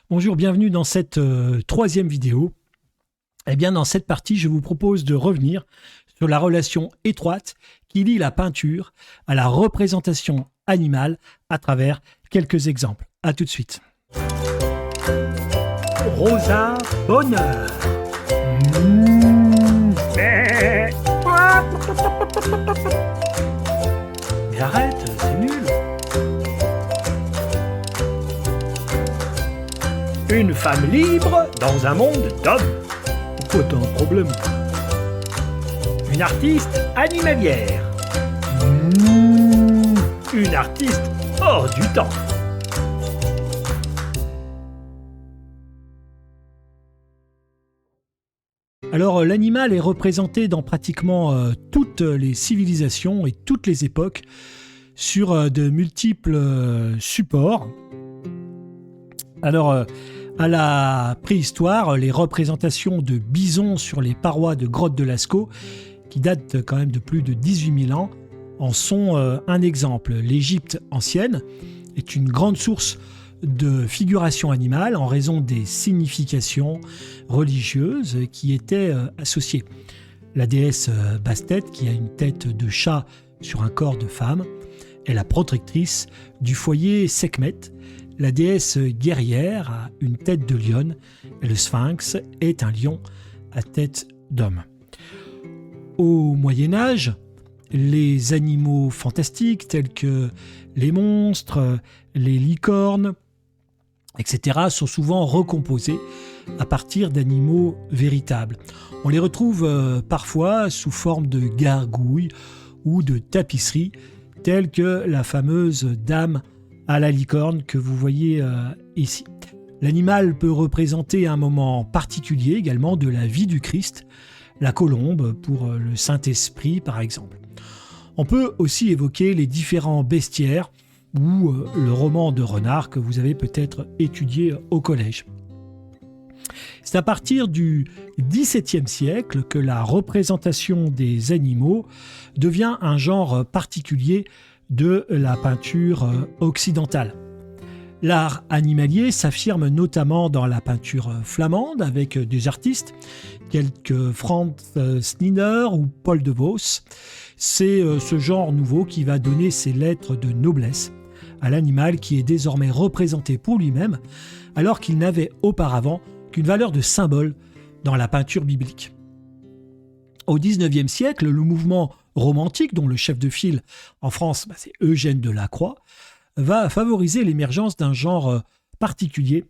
Bonjour, bienvenue dans cette troisième vidéo. Eh bien, dans cette partie, je vous propose de revenir sur la relation étroite qui lie la peinture à la représentation animale à travers quelques exemples. A tout de suite. Rosa Bonheur. Mais arrête, c'est nul. Une femme libre dans un monde d'hommes. Pourquoi t'as un problème? Une artiste animalière. Une artiste hors du temps. Alors, l'animal est représenté dans pratiquement toutes les civilisations et toutes les époques sur de multiples supports. Alors, à la préhistoire, les représentations de bisons sur les parois de grottes de Lascaux, qui datent quand même de plus de 18 000 ans, en sont un exemple. L'Égypte ancienne est une grande source de figuration animale en raison des significations religieuses qui étaient associées. La déesse Bastet, qui a une tête de chat sur un corps de femme, est la protectrice du foyer Sekhmet. La déesse guerrière a une tête de lionne et le sphinx est un lion à tête d'homme. Au Moyen-Âge, les animaux fantastiques tels que les monstres, les licornes, etc. sont souvent recomposés à partir d'animaux véritables. On les retrouve parfois sous forme de gargouilles ou de tapisseries telles que la fameuse dame à la licorne que vous voyez ici. L'animal peut représenter un moment particulier également de la vie du Christ, la colombe pour le Saint-Esprit par exemple. On peut aussi évoquer les différents bestiaires ou le roman de renard que vous avez peut-être étudié au collège. C'est à partir du XVIIe siècle que la représentation des animaux devient un genre particulier de la peinture occidentale. L'art animalier s'affirme notamment dans la peinture flamande avec des artistes tels que Frans Snider ou Paul de Vos. C'est ce genre nouveau qui va donner ses lettres de noblesse à l'animal qui est désormais représenté pour lui-même alors qu'il n'avait auparavant qu'une valeur de symbole dans la peinture biblique. Au XIXe siècle, le mouvement romantique, dont le chef de file en France, c'est Eugène Delacroix, va favoriser l'émergence d'un genre particulier,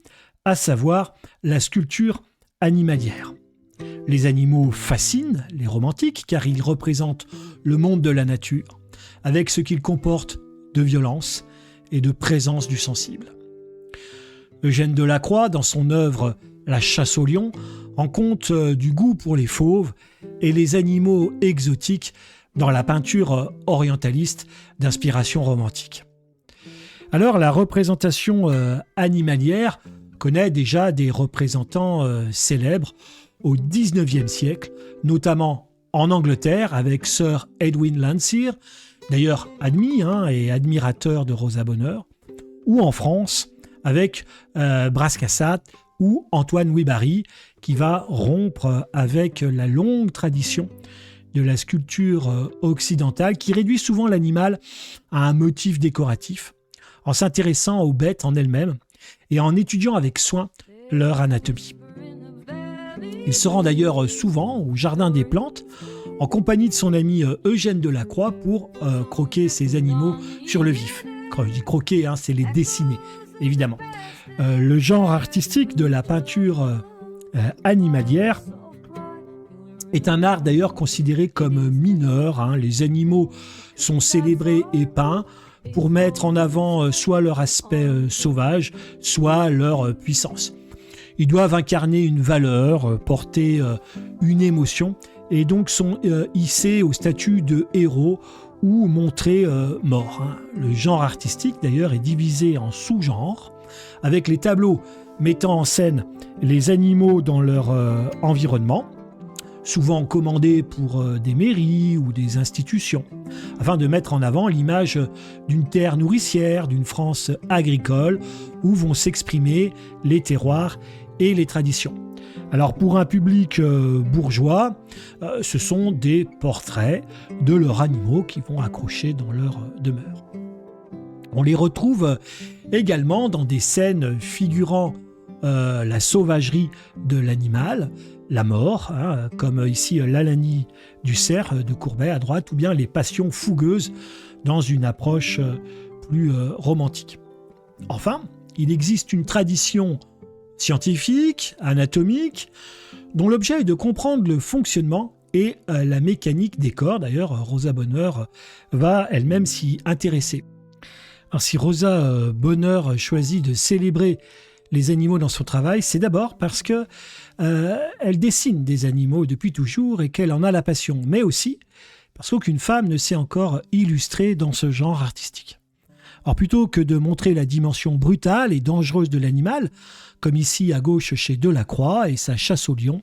à savoir la sculpture animalière. Les animaux fascinent les romantiques car ils représentent le monde de la nature, avec ce qu'ils comportent de violence et de présence du sensible. Eugène Delacroix, dans son œuvre La chasse au lion, rend compte du goût pour les fauves et les animaux exotiques dans la peinture orientaliste d'inspiration romantique. Alors, la représentation animalière connaît déjà des représentants célèbres au XIXe siècle, notamment en Angleterre avec Sir Edwin Landseer, d'ailleurs admis et admirateur de Rosa Bonheur, ou en France avec Bras Cassat ou Antoine Wibary, qui va rompre avec la longue tradition de la sculpture occidentale qui réduit souvent l'animal à un motif décoratif, en s'intéressant aux bêtes en elles-mêmes et en étudiant avec soin leur anatomie. Il se rend d'ailleurs souvent au Jardin des Plantes en compagnie de son ami Eugène Delacroix pour croquer ces animaux sur le vif. Quand je dis croquer, c'est les dessiner, évidemment. Le genre artistique de la peinture animalière est un art d'ailleurs considéré comme mineur. Les animaux sont célébrés et peints pour mettre en avant soit leur aspect sauvage, soit leur puissance. Ils doivent incarner une valeur, porter une émotion et donc sont hissés au statut de héros ou montrés morts. Le genre artistique d'ailleurs est divisé en sous-genres avec les tableaux mettant en scène les animaux dans leur environnement, souvent commandés pour des mairies ou des institutions, afin de mettre en avant l'image d'une terre nourricière, d'une France agricole, où vont s'exprimer les terroirs et les traditions. Alors pour un public bourgeois, ce sont des portraits de leurs animaux qui vont accrocher dans leur demeure. On les retrouve également dans des scènes figurant la sauvagerie de l'animal, la mort, comme ici l'Alanie du cerf de Courbet à droite, ou bien les passions fougueuses dans une approche plus romantique. Enfin, il existe une tradition scientifique, anatomique, dont l'objet est de comprendre le fonctionnement et la mécanique des corps. D'ailleurs, Rosa Bonheur va elle-même s'y intéresser. Alors, si Rosa Bonheur choisit de célébrer les animaux dans son travail, c'est d'abord parce que elle dessine des animaux depuis toujours et qu'elle en a la passion, mais aussi parce qu'aucune femme ne s'est encore illustrée dans ce genre artistique. Alors plutôt que de montrer la dimension brutale et dangereuse de l'animal, comme ici à gauche chez Delacroix et sa chasse au lion,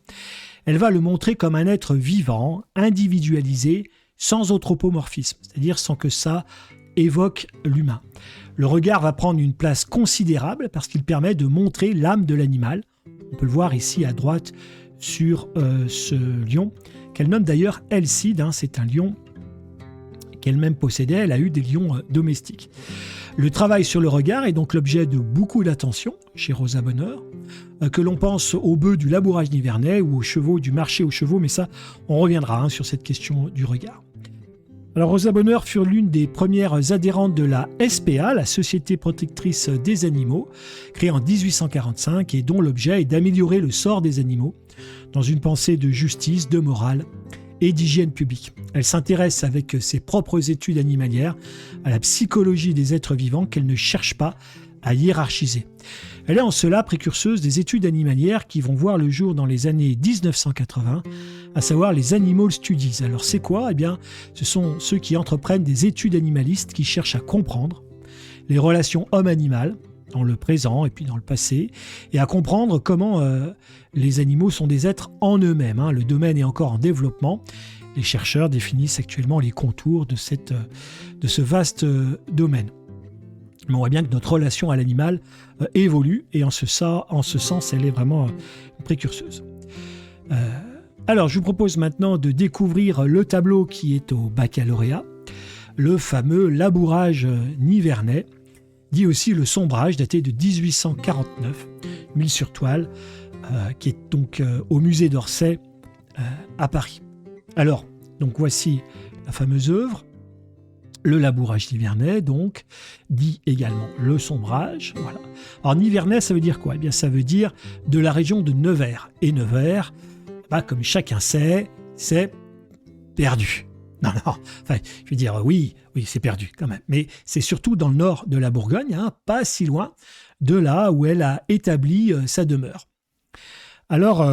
elle va le montrer comme un être vivant, individualisé, sans anthropomorphisme, c'est-à-dire sans que ça évoque l'humain. Le regard va prendre une place considérable parce qu'il permet de montrer l'âme de l'animal. On peut le voir ici à droite sur ce lion, qu'elle nomme d'ailleurs Alcide, c'est un lion qu'elle-même possédait, elle a eu des lions domestiques. Le travail sur le regard est donc l'objet de beaucoup d'attention chez Rosa Bonheur, que l'on pense aux bœufs du labourage nivernais ou aux chevaux du marché aux chevaux, mais ça, on reviendra sur cette question du regard. Alors Rosa Bonheur fut l'une des premières adhérentes de la SPA, la Société protectrice des animaux, créée en 1845 et dont l'objet est d'améliorer le sort des animaux dans une pensée de justice, de morale et d'hygiène publique. Elle s'intéresse avec ses propres études animalières à la psychologie des êtres vivants qu'elle ne cherche pas à hiérarchiser. Elle est en cela précurseuse des études animalières qui vont voir le jour dans les années 1980, à savoir les Animal Studies. Alors c'est quoi ? Eh bien, ce sont ceux qui entreprennent des études animalistes qui cherchent à comprendre les relations homme-animal dans le présent et puis dans le passé, et à comprendre comment les animaux sont des êtres en eux-mêmes. Le domaine est encore en développement. Les chercheurs définissent actuellement les contours de ce vaste domaine. Mais on voit bien que notre relation à l'animal évolue, et en ce sens, elle est vraiment précurseuse. Alors, je vous propose maintenant de découvrir le tableau qui est au baccalauréat, le fameux labourage nivernais, dit aussi le sombrage, daté de 1849, mis sur toile, qui est donc au musée d'Orsay à Paris. Alors, donc voici la fameuse œuvre, le labourage nivernais, donc, dit également le sombrage. Voilà. Alors, nivernais, ça veut dire quoi ? Eh bien, ça veut dire de la région de Nevers. Et Nevers, comme chacun sait, c'est perdu. Non, enfin, je veux dire, oui, c'est perdu quand même. Mais c'est surtout dans le nord de la Bourgogne, pas si loin de là où elle a établi sa demeure. Alors,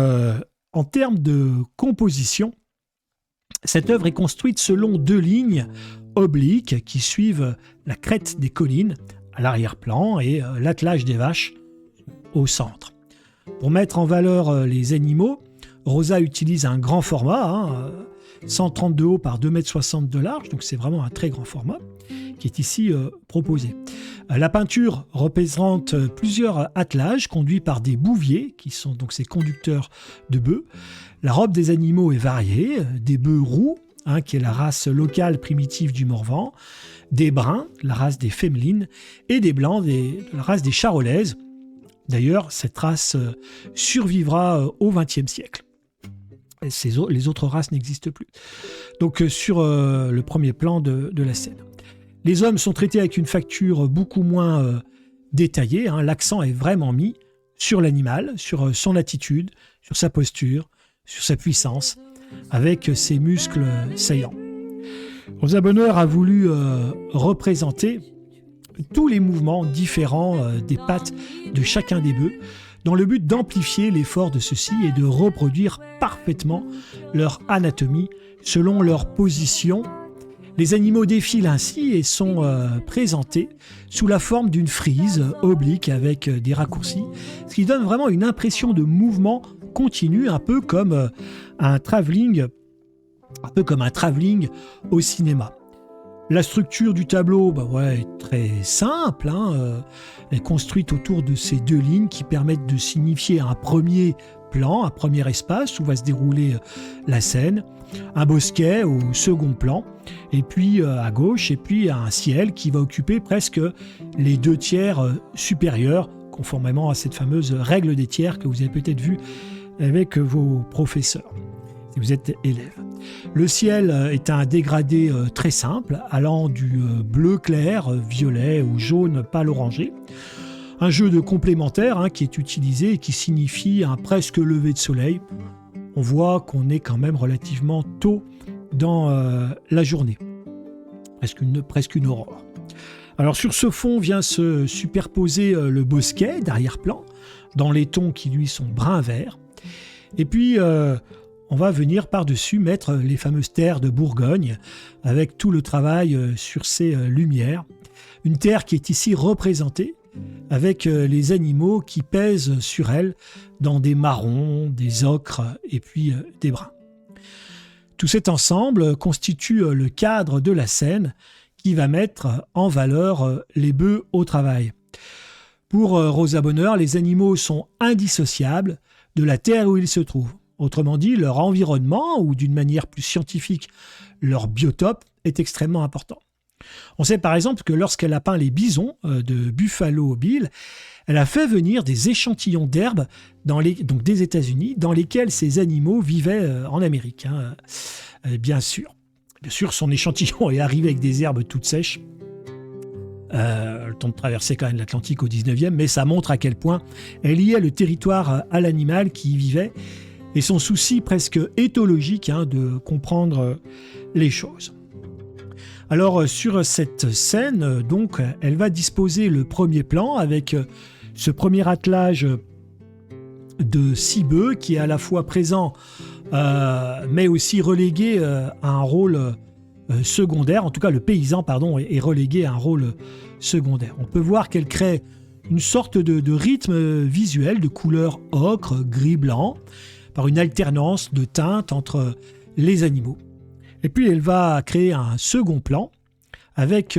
en termes de composition, cette œuvre est construite selon 2 lignes obliques qui suivent la crête des collines à l'arrière-plan et l'attelage des vaches au centre. Pour mettre en valeur les animaux, Rosa utilise un grand format, 130 de haut par 2,60 m de large, donc c'est vraiment un très grand format qui est ici proposé. La peinture représente plusieurs attelages conduits par des bouviers, qui sont donc ces conducteurs de bœufs. La robe des animaux est variée, des bœufs roux, qui est la race locale primitive du Morvan, des bruns, la race des Fémelines, et des blancs, la race des Charolaises. D'ailleurs, cette race survivra au XXe siècle. Les autres races n'existent plus. Donc sur le premier plan de la scène. Les hommes sont traités avec une facture beaucoup moins détaillée. L'accent est vraiment mis sur l'animal, sur son attitude, sur sa posture, sur sa puissance, avec ses muscles saillants. Rosa Bonheur a voulu représenter tous les mouvements différents des pattes de chacun des bœufs, dans le but d'amplifier l'effort de ceux-ci et de reproduire parfaitement leur anatomie selon leur position. Les animaux défilent ainsi et sont présentés sous la forme d'une frise oblique avec des raccourcis, ce qui donne vraiment une impression de mouvement continu, un peu comme un travelling au cinéma. La structure du tableau est très simple, elle est construite autour de ces deux lignes qui permettent de signifier un premier plan, un premier espace où va se dérouler la scène, un bosquet au second plan, et puis à gauche, et puis un ciel qui va occuper presque les 2/3 supérieurs, conformément à cette fameuse règle des tiers que vous avez peut-être vue avec vos professeurs, si vous êtes élève. Le ciel est un dégradé très simple, allant du bleu clair, violet ou jaune pâle orangé. Un jeu de complémentaires qui est utilisé et qui signifie un presque lever de soleil. On voit qu'on est quand même relativement tôt dans la journée, presque une aurore. Alors sur ce fond vient se superposer le bosquet d'arrière-plan, dans les tons qui lui sont brun-vert. Et puis on va venir par-dessus mettre les fameuses terres de Bourgogne, avec tout le travail sur ces lumières. Une terre qui est ici représentée, avec les animaux qui pèsent sur elle dans des marrons, des ocres et puis des bruns. Tout cet ensemble constitue le cadre de la scène qui va mettre en valeur les bœufs au travail. Pour Rosa Bonheur, les animaux sont indissociables de la terre où ils se trouvent. Autrement dit, leur environnement, ou d'une manière plus scientifique, leur biotope, est extrêmement important. On sait par exemple que lorsqu'elle a peint les bisons de Buffalo Bill, elle a fait venir des échantillons d'herbes donc des États-Unis, dans lesquels ces animaux vivaient en Amérique. Bien sûr, son échantillon est arrivé avec des herbes toutes sèches. Le temps de traverser quand même l'Atlantique au 19e, mais ça montre à quel point elle liait le territoire à l'animal qui y vivait, et son souci presque éthologique de comprendre les choses. Alors sur cette scène, donc, elle va disposer le premier plan avec ce premier attelage de 6 bœufs qui est à la fois présent mais aussi relégué à un rôle secondaire. En tout cas, le paysan est relégué à un rôle secondaire. On peut voir qu'elle crée une sorte de rythme visuel de couleurs ocre, gris, blanc, par une alternance de teintes entre les animaux. Et puis elle va créer un second plan avec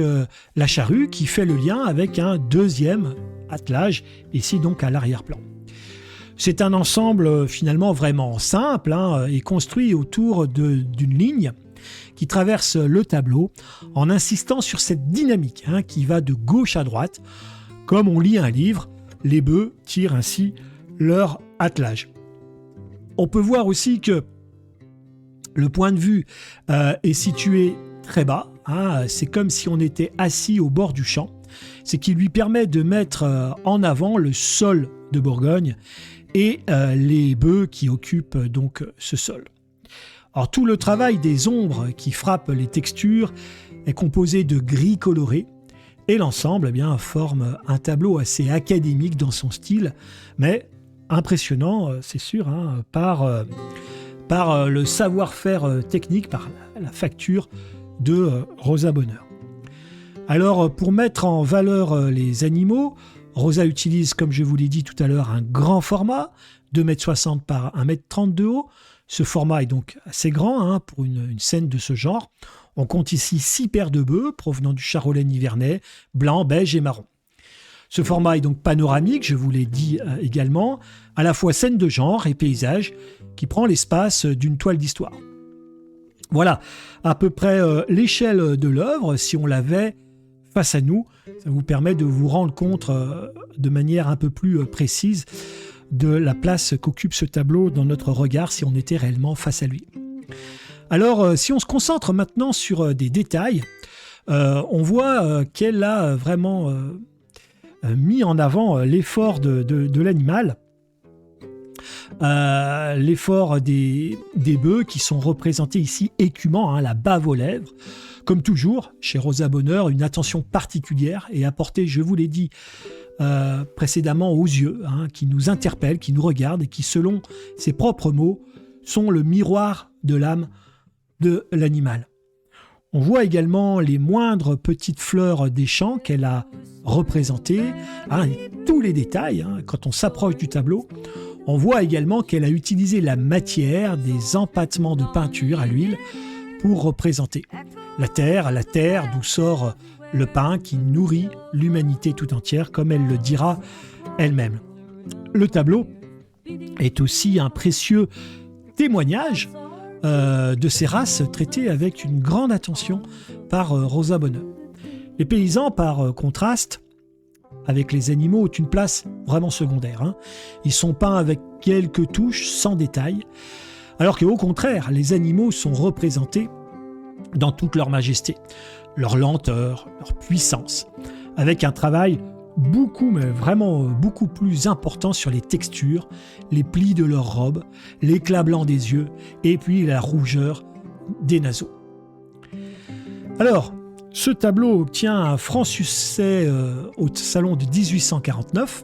la charrue qui fait le lien avec un deuxième attelage, ici donc à l'arrière-plan. C'est un ensemble finalement vraiment simple et construit autour d'une ligne qui traverse le tableau en insistant sur cette dynamique qui va de gauche à droite. Comme on lit un livre, les bœufs tirent ainsi leur attelage. On peut voir aussi que le point de vue est situé très bas. C'est comme si on était assis au bord du champ. Ce qui lui permet de mettre en avant le sol de Bourgogne et les bœufs qui occupent donc ce sol. Alors, tout le travail des ombres qui frappent les textures est composé de gris colorés et l'ensemble forme un tableau assez académique dans son style, mais impressionnant, c'est sûr, par le savoir-faire technique, par la facture de Rosa Bonheur. Alors, pour mettre en valeur les animaux, Rosa utilise, comme je vous l'ai dit tout à l'heure, un grand format, 2,60 m par 1,30 m de haut. Ce format est donc assez grand pour une scène de ce genre. On compte ici 6 paires de bœufs provenant du Charolais nivernais, blanc, beige et marron. Ce format est donc panoramique, je vous l'ai dit également, à la fois scène de genre et paysage, qui prend l'espace d'une toile d'histoire. Voilà à peu près l'échelle de l'œuvre. Si on l'avait face à nous, ça vous permet de vous rendre compte de manière un peu plus précise de la place qu'occupe ce tableau dans notre regard si on était réellement face à lui. Alors, si on se concentre maintenant sur des détails, on voit qu'elle a vraiment mis en avant l'effort de l'animal, l'effort des bœufs qui sont représentés ici écumants, la bave aux lèvres. Comme toujours, chez Rosa Bonheur, une attention particulière est apportée, je vous l'ai dit précédemment, aux yeux, qui nous interpellent, qui nous regardent et qui, selon ses propres mots, sont le miroir de l'âme de l'animal. On voit également les moindres petites fleurs des champs qu'elle a représentées, tous les détails. Quand on s'approche du tableau, On voit également qu'elle a utilisé la matière des empattements de peinture à l'huile pour représenter la terre d'où sort le pain qui nourrit l'humanité tout entière, comme elle le dira elle-même. Le tableau est aussi un précieux témoignage de ces races traitées avec une grande attention par Rosa Bonheur. Les paysans, par contraste avec les animaux, ont une place vraiment secondaire. Ils sont peints avec quelques touches, sans détail, alors qu'au contraire, les animaux sont représentés dans toute leur majesté, leur lenteur, leur puissance, avec un travail mais vraiment beaucoup plus important sur les textures, les plis de leurs robes, l'éclat blanc des yeux et puis la rougeur des naseaux. Alors, ce tableau obtient un franc succès au salon de 1849,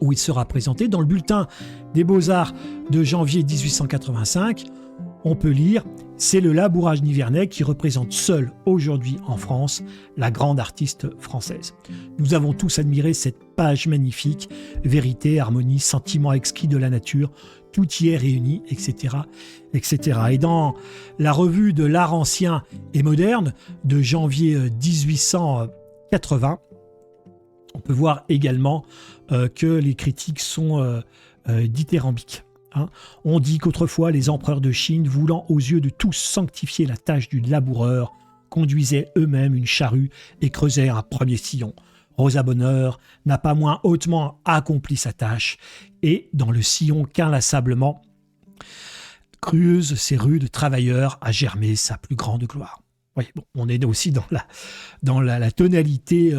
où il sera présenté dans le bulletin des Beaux-Arts de janvier 1885. On peut lire « C'est le labourage nivernais qui représente seul aujourd'hui en France la grande artiste française. Nous avons tous admiré cette page magnifique, vérité, harmonie, sentiment exquis de la nature, tout y est réuni, etc. etc. » Et dans la revue de l'art ancien et moderne de janvier 1880, on peut voir également que les critiques sont dithyrambiques. On dit qu'autrefois, les empereurs de Chine, voulant aux yeux de tous sanctifier la tâche du laboureur, conduisaient eux-mêmes une charrue et creusaient un premier sillon. Rosa Bonheur n'a pas moins hautement accompli sa tâche et, dans le sillon qu'inlassablement creuse ses rudes travailleurs, a germé sa plus grande gloire. Oui, bon, on est aussi dans la tonalité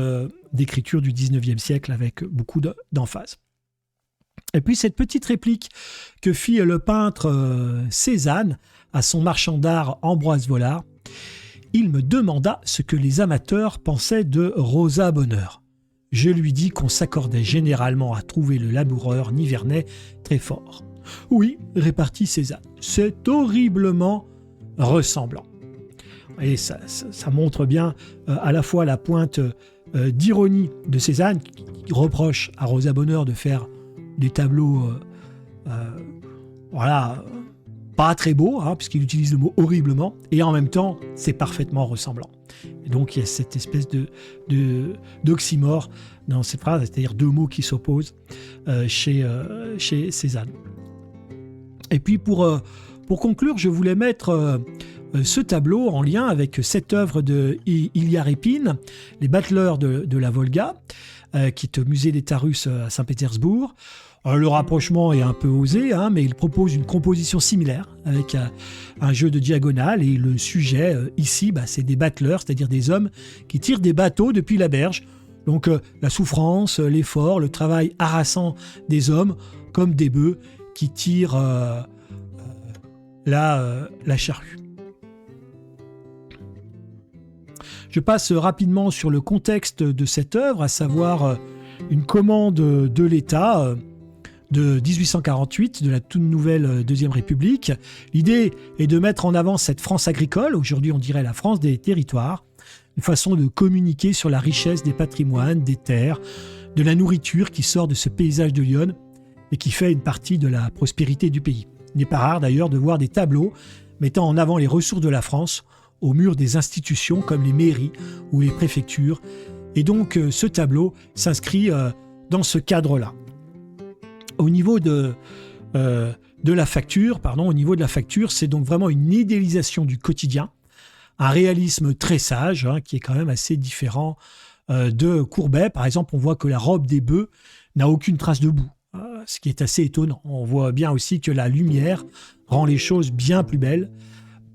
d'écriture du 19e siècle avec beaucoup d'emphase. Et puis cette petite réplique que fit le peintre Cézanne à son marchand d'art Ambroise Vollard, il me demanda ce que les amateurs pensaient de Rosa Bonheur. Je lui dis qu'on s'accordait généralement à trouver le laboureur nivernais très fort. Oui, répartit Cézanne, c'est horriblement ressemblant. Et ça montre bien à la fois la pointe d'ironie de Cézanne qui reproche à Rosa Bonheur de faire des tableaux pas très beaux, puisqu'il utilise le mot horriblement, et en même temps c'est parfaitement ressemblant. Et donc il y a cette espèce d'oxymore dans cette phrase, c'est-à-dire deux mots qui s'opposent chez Cézanne. Et puis pour conclure, je voulais mettre ce tableau en lien avec cette œuvre de Ilya Repin, Les Battleurs de la Volga, qui est au musée d'État russe à Saint-Pétersbourg. Le rapprochement est un peu osé, mais il propose une composition similaire avec un jeu de diagonale, et le sujet ici, c'est des battleurs, c'est-à-dire des hommes qui tirent des bateaux depuis la berge. Donc la souffrance, l'effort, le travail harassant des hommes comme des bœufs qui tirent la charrue. Je passe rapidement sur le contexte de cette œuvre, à savoir une commande de l'État de 1848, de la toute nouvelle Deuxième République. L'idée est de mettre en avant cette France agricole, aujourd'hui on dirait la France des territoires, une façon de communiquer sur la richesse des patrimoines, des terres, de la nourriture qui sort de ce paysage de Lyon et qui fait une partie de la prospérité du pays. Il n'est pas rare d'ailleurs de voir des tableaux mettant en avant les ressources de la France au mur des institutions comme les mairies ou les préfectures. Et donc ce tableau s'inscrit dans ce cadre-là. Au niveau de la facture, c'est donc vraiment une idéalisation du quotidien, un réalisme très sage, qui est quand même assez différent de Courbet. Par exemple, on voit que la robe des bœufs n'a aucune trace de boue, ce qui est assez étonnant. On voit bien aussi que la lumière rend les choses bien plus belles,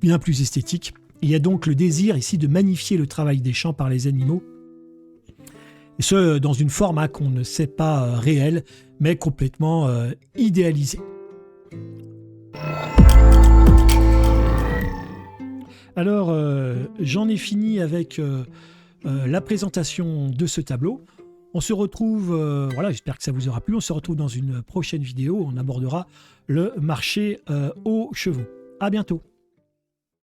bien plus esthétiques. Il y a donc le désir ici de magnifier le travail des champs par les animaux, et ce dans une forme qu'on ne sait pas réelle, mais complètement idéalisée. Alors, j'en ai fini avec la présentation de ce tableau. On se retrouve, j'espère que ça vous aura plu, on se retrouve dans une prochaine vidéo, on abordera le marché aux chevaux. À bientôt.